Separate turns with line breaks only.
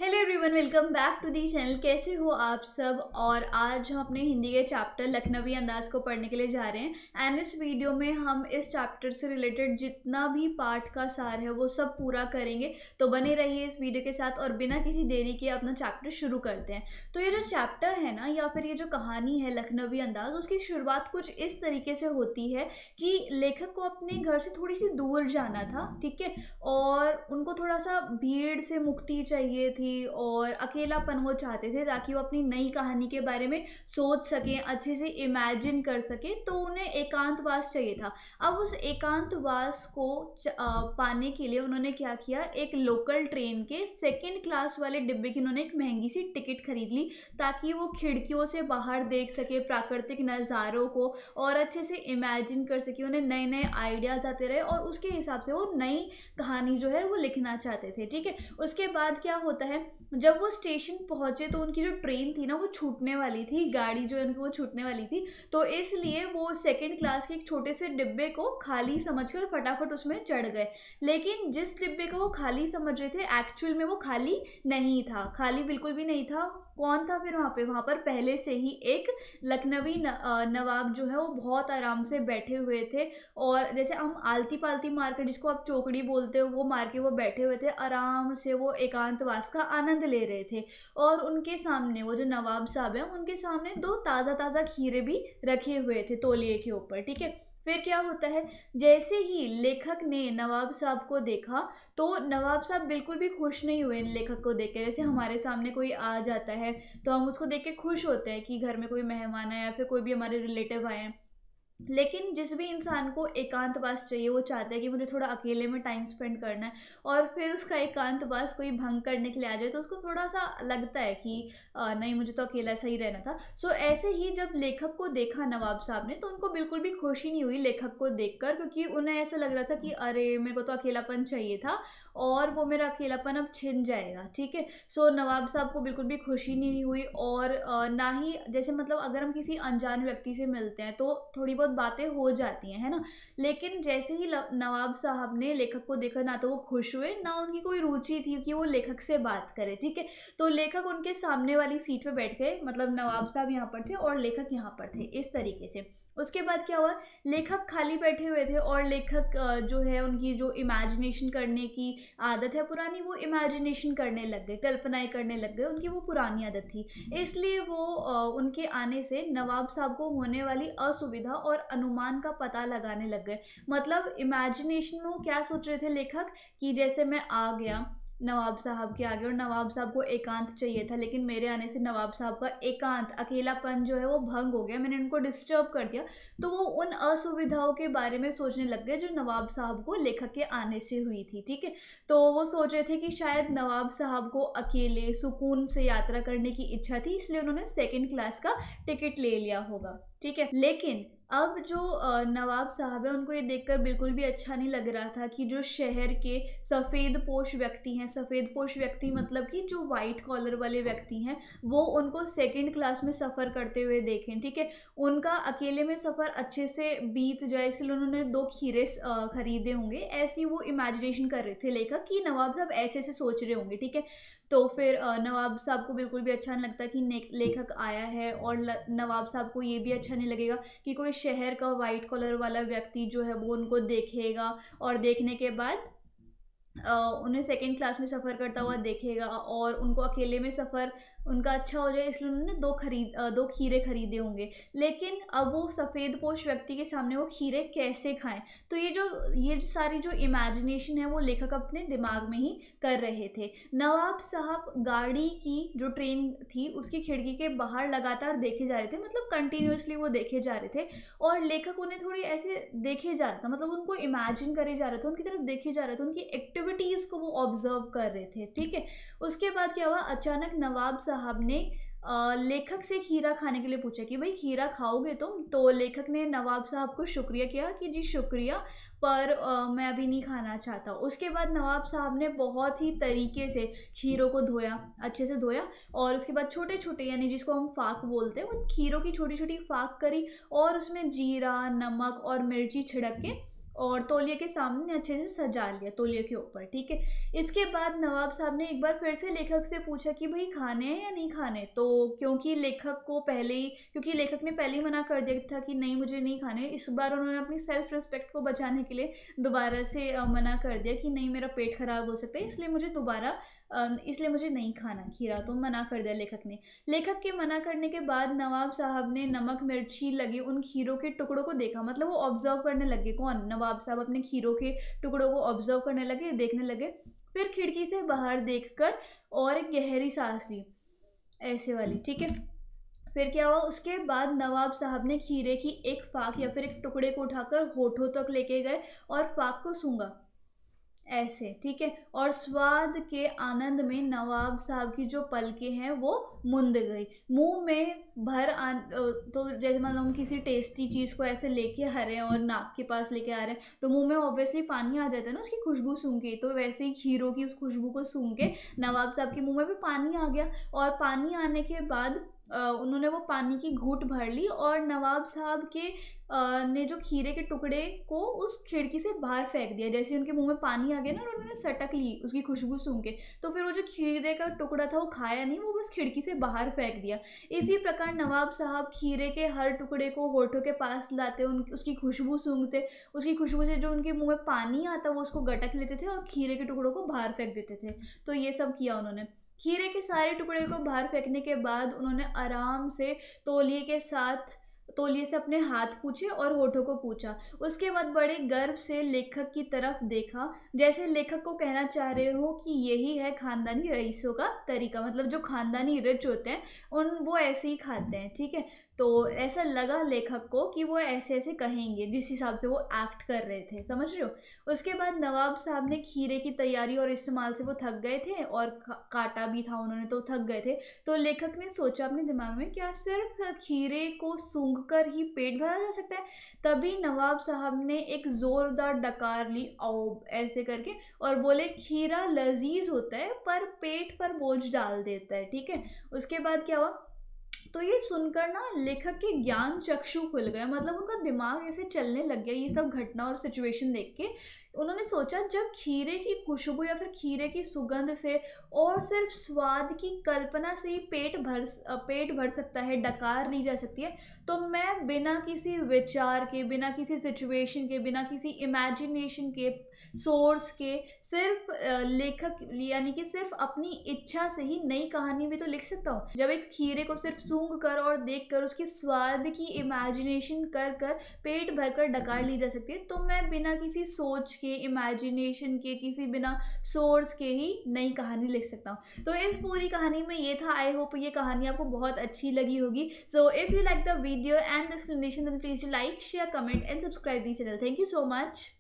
Hello everyone, welcome back to the channel. कैसे हो आप सब। और आज हम अपने हिंदी के चैप्टर लखनवी अंदाज को पढ़ने के लिए जा रहे हैं। एंड इस वीडियो में हम इस चैप्टर से रिलेटेड जितना भी पार्ट का सार है वो सब पूरा करेंगे। तो बने रहिए इस वीडियो के साथ और बिना किसी देरी के अपना चैप्टर शुरू करते हैं। तो ये जो चैप्टर है ना, या फिर ये जो कहानी है लखनवी अंदाज, उसकी शुरुआत कुछ इस तरीके से होती है कि लेखक को अपने घर से थोड़ी सी दूर जाना था, ठीक है। और उनको थोड़ा सा भीड़ से मुक्ति चाहिए थी और अकेलापन वो चाहते थे, ताकि वो अपनी नई कहानी के बारे में सोच सकें, अच्छे से इमेजिन कर सकें। तो उन्हें एकांतवास चाहिए था। अब उस एकांतवास को पाने के लिए उन्होंने क्या किया, एक लोकल ट्रेन के सेकंड क्लास वाले डिब्बे की उन्होंने एक महंगी सी टिकट खरीद ली, ताकि वो खिड़कियों से बाहर देख सके प्राकृतिक नज़ारों को और अच्छे से इमेजिन कर सके। उन्हें नए नए आइडियाज़ आते रहे और उसके हिसाब से वो नई कहानी जो है वो लिखना चाहते थे, ठीक है। उसके बाद क्या होता है, जब वो स्टेशन पहुंचे तो उनकी जो ट्रेन थी ना वो छूटने वाली थी, गाड़ी जो है उनकी वो छूटने वाली थी। तो इसलिए वो सेकंड क्लास के एक छोटे से डिब्बे को खाली समझकर फटाफट उसमें चढ़ गए। लेकिन जिस डिब्बे को वो खाली समझ रहे थे, एक्चुअल में वो खाली नहीं था, खाली बिल्कुल भी नहीं था। कौन था फिर वहाँ पर पहले से ही एक लखनवी नवाब जो है वो बहुत आराम से बैठे हुए थे। और जैसे हम आलती पालती मार के, जिसको आप चौकड़ी बोलते हो, वो मार के वो बैठे हुए थे आराम से, वो एकांतवास का आनंद ले रहे थे। और उनके सामने वो जो नवाब साहब हैं, उनके सामने दो ताज़ा ताज़ा खीरे भी रखे हुए थे तौलिए के ऊपर, ठीक है। फिर क्या होता है, जैसे ही लेखक ने नवाब साहब को देखा तो नवाब साहब बिल्कुल भी खुश नहीं हुए लेखक को देख के। जैसे हमारे सामने कोई आ जाता है तो हम उसको देख के खुश होते हैं कि घर में कोई मेहमान है या फिर कोई भी हमारे रिलेटिव आए हैं। लेकिन जिस भी इंसान को एकांतवास चाहिए, वो चाहता है कि मुझे थोड़ा अकेले में टाइम स्पेंड करना है, और फिर उसका एकांतवास कोई भंग करने के लिए आ जाए तो उसको थोड़ा सा लगता है कि नहीं, मुझे तो अकेला सही रहना था। सो ऐसे ही जब लेखक को देखा नवाब साहब ने, तो उनको बिल्कुल भी खुशी नहीं हुई लेखक को देखकर, क्योंकि उन्हें ऐसा लग रहा था कि अरे, मेरे को तो अकेलापन चाहिए था और वो मेरा अकेलापन अब छिन जाएगा, ठीक है। सो नवाब साहब को बिल्कुल भी खुशी नहीं हुई। और ना ही, जैसे मतलब अगर हम किसी अनजान व्यक्ति से मिलते हैं तो थोड़ी बहुत बातें हो जाती हैं, है ना। लेकिन जैसे ही नवाब साहब ने लेखक को देखा, ना तो वो खुश हुए, ना उनकी कोई रुचि थी कि वो लेखक से बात करे, ठीक है। तो लेखक उनके सामने वाली सीट पे बैठ गए, मतलब नवाब साहब यहाँ पर थे और लेखक यहाँ पर थे, इस तरीके से। उसके बाद क्या हुआ, लेखक खाली बैठे हुए थे और लेखक जो है, उनकी जो इमेजिनेशन करने की आदत है पुरानी, वो इमेजिनेशन करने लग गए, कल्पनाएं करने लग गए, उनकी वो पुरानी आदत थी। इसलिए वो उनके आने से नवाब साहब को होने वाली असुविधा और अनुमान का पता लगाने लग गए। मतलब इमेजिनेशन में वो क्या सोच रहे थे लेखक, कि जैसे मैं आ गया नवाब साहब के आगे और नवाब साहब को एकांत चाहिए था, लेकिन मेरे आने से नवाब साहब का एकांत, अकेलापन जो है वो भंग हो गया, मैंने उनको डिस्टर्ब कर दिया। तो वो उन असुविधाओं के बारे में सोचने लग गए जो नवाब साहब को लेखक के आने से हुई थी, ठीक है। तो वो सोच रहे थे कि शायद नवाब साहब को अकेले सुकून से यात्रा करने की इच्छा थी, इसलिए उन्होंने सेकंड क्लास का टिकट ले लिया होगा, ठीक है। लेकिन अब जो नवाब साहब है, उनको ये देखकर बिल्कुल भी अच्छा नहीं लग रहा था कि जो शहर के सफ़ेद पोश व्यक्ति हैं, सफ़ेद पोश व्यक्ति मतलब कि जो वाइट कॉलर वाले व्यक्ति हैं, वो उनको सेकंड क्लास में सफ़र करते हुए देखें, ठीक है। उनका अकेले में सफ़र अच्छे से बीत जाए, इसलिए उन्होंने 2 खीरे खरीदे होंगे, ऐसी वो इमेजिनेशन कर रहे थे लेखक कि नवाब साहब ऐसे ऐसे सोच रहे होंगे, ठीक है। तो फिर नवाब साहब को बिल्कुल भी अच्छा नहीं लगता कि लेखक आया है, और नवाब साहब को ये भी अच्छा नहीं लगेगा कि कोई शहर का वाइट कॉलर वाला व्यक्ति जो है वो उनको देखेगा, और देखने के बाद उन्हें सेकंड क्लास में सफ़र करता हुआ देखेगा और उनको अकेले में सफ़र उनका अच्छा हो जाए, इसलिए उन्होंने 2 खीरे खरीदे होंगे। लेकिन अब वो सफ़ेद पोश व्यक्ति के सामने वो खीरे कैसे खाएं। तो ये सारी जो इमेजिनेशन है वो लेखक अपने दिमाग में ही कर रहे थे। नवाब साहब गाड़ी की, जो ट्रेन थी उसकी खिड़की के बाहर लगातार देखे जा रहे थे, मतलब कंटिन्यूसली वो देखे जा रहे थे। और लेखक उन्हें थोड़ी ऐसे देखे जा रहा था, मतलब उनको इमेजिन करे जा रहे थे, उनकी तरफ देखे जा रहे थे, उनकी एक्टिविटीज़ को वो ऑब्जर्व कर रहे थे, ठीक है। उसके बाद क्या हुआ, अचानक नवाब साहब ने लेखक से खीरा खाने के लिए पूछा कि भाई, खीरा खाओगे तुम। तो लेखक ने नवाब साहब को शुक्रिया किया कि जी शुक्रिया, पर मैं अभी नहीं खाना चाहता। उसके बाद नवाब साहब ने बहुत ही तरीके से खीरों को धोया, अच्छे से धोया, और उसके बाद छोटे छोटे, यानी जिसको हम फाक बोलते हैं, वो खीरों की छोटी छोटी फाक करी और उसमें जीरा, नमक और मिर्ची छिड़क के और तौलिए के सामने अच्छे से सजा लिया तौलिए के ऊपर, ठीक है। इसके बाद नवाब साहब ने एक बार फिर से लेखक से पूछा कि भाई खाने हैं या नहीं खाने, तो क्योंकि लेखक ने पहले ही मना कर दिया था कि नहीं मुझे नहीं खाने, इस बार उन्होंने अपनी सेल्फ रिस्पेक्ट को बचाने के लिए दोबारा से मना कर दिया कि नहीं मेरा पेट खराब हो सकता है, इसलिए मुझे नहीं खाना खीरा, तो मना कर दिया लेखक ने। लेखक के मना करने के बाद नवाब साहब ने नमक मिर्ची लगे उन खीरों के टुकड़ों को देखा, मतलब वो ऑब्जर्व करने लगे। कौन? नवाब साहब अपने खीरों के टुकड़ों को ऑब्जर्व करने लगे, देखने लगे। फिर खिड़की से बाहर देखकर और एक गहरी सांस ली, ऐसे वाली, ठीक है। फिर क्या हुआ, उसके बाद नवाब साहब ने खीरे की एक फाक या फिर एक टुकड़े को उठाकर होठों तक लेके गए और फाक को सूंघा, ऐसे, ठीक है। और स्वाद के आनंद में नवाब साहब की जो पलकें हैं वो मुंद गई, मुंह में तो जैसे मतलब हम किसी टेस्टी चीज़ को ऐसे लेके आ रहे हैं और नाक के पास लेके आ रहे हैं तो मुंह में ऑब्वियसली पानी आ जाता है ना उसकी खुशबू सूंघ के, तो वैसे ही खीरों की उस खुशबू को सूंघ के नवाब साहब के मुंह में भी पानी आ गया। और पानी आने के बाद उन्होंने वो पानी की घूंट भर ली और नवाब साहब ने जो खीरे के टुकड़े को उस खिड़की से बाहर फेंक दिया। जैसे उनके मुंह में पानी आ गया ना और उन्होंने सटक ली उसकी खुशबू सूंघ के, तो फिर वो जो खीरे का टुकड़ा था वो खाया नहीं, वो बस खिड़की से बाहर फेंक दिया। इसी प्रकार नवाब साहब खीरे के हर टुकड़े को होठों के पास लाते, उसकी खुशबू सूंघते, उसकी खुशबू से जो उनके मुंह में पानी आता वो उसको गटक लेते थे और खीरे के टुकड़ों को बाहर फेंक देते थे। तो ये सब किया उन्होंने। खीरे के सारे टुकड़े को बाहर फेंकने के बाद उन्होंने आराम से तौलिए से अपने हाथ पूछे और होठों को पूछा। उसके बाद बड़े गर्व से लेखक की तरफ देखा, जैसे लेखक को कहना चाह रहे हो कि यही है खानदानी रईसों का तरीका, मतलब जो खानदानी रिच होते हैं वो ऐसे ही खाते हैं, ठीक है। तो ऐसा लगा लेखक को कि वो ऐसे ऐसे कहेंगे जिस हिसाब से वो एक्ट कर रहे थे, समझ रहे हो। उसके बाद नवाब साहब ने खीरे की तैयारी और इस्तेमाल से वो थक गए थे और काटा भी था उन्होंने, तो थक गए थे। तो लेखक ने सोचा अपने दिमाग में क्या सिर्फ खीरे को सूंघकर ही पेट भरा जा सकता है। तभी नवाब साहब ने एक जोरदार डकार ली, औ ऐसे करके, और बोले खीरा लजीज होता है पर पेट पर बोझ डाल देता है, ठीक है। उसके बाद क्या हुआ, तो ये सुनकर ना लेखक के ज्ञान चक्षु खुल गए, मतलब उनका दिमाग ऐसे चलने लग गया ये सब घटना और सिचुएशन देख के। उन्होंने सोचा जब खीरे की खुशबू या फिर खीरे की सुगंध से और सिर्फ स्वाद की कल्पना से ही पेट भर सकता है, डकार ली जा सकती है, तो मैं बिना किसी विचार के, बिना किसी सिचुएशन के, बिना किसी इमेजिनेशन के, सोर्स के, सिर्फ लेखक यानी कि सिर्फ अपनी इच्छा से ही नई कहानी भी तो लिख सकता हूँ। जब एक खीरे को सिर्फ सूंघ कर और देख कर उसके स्वाद की इमेजिनेशन कर कर पेट भर कर डकार ली जा सकती है, तो मैं बिना किसी सोच के, इमेजिनेशन के, किसी बिना सोर्स के ही नई कहानी लिख सकता हूँ। तो इस पूरी कहानी में ये था। आई होप ये कहानी आपको बहुत अच्छी लगी होगी। So if you like the video and explanation then please like, share, comment and subscribe the channel. Thank you so much.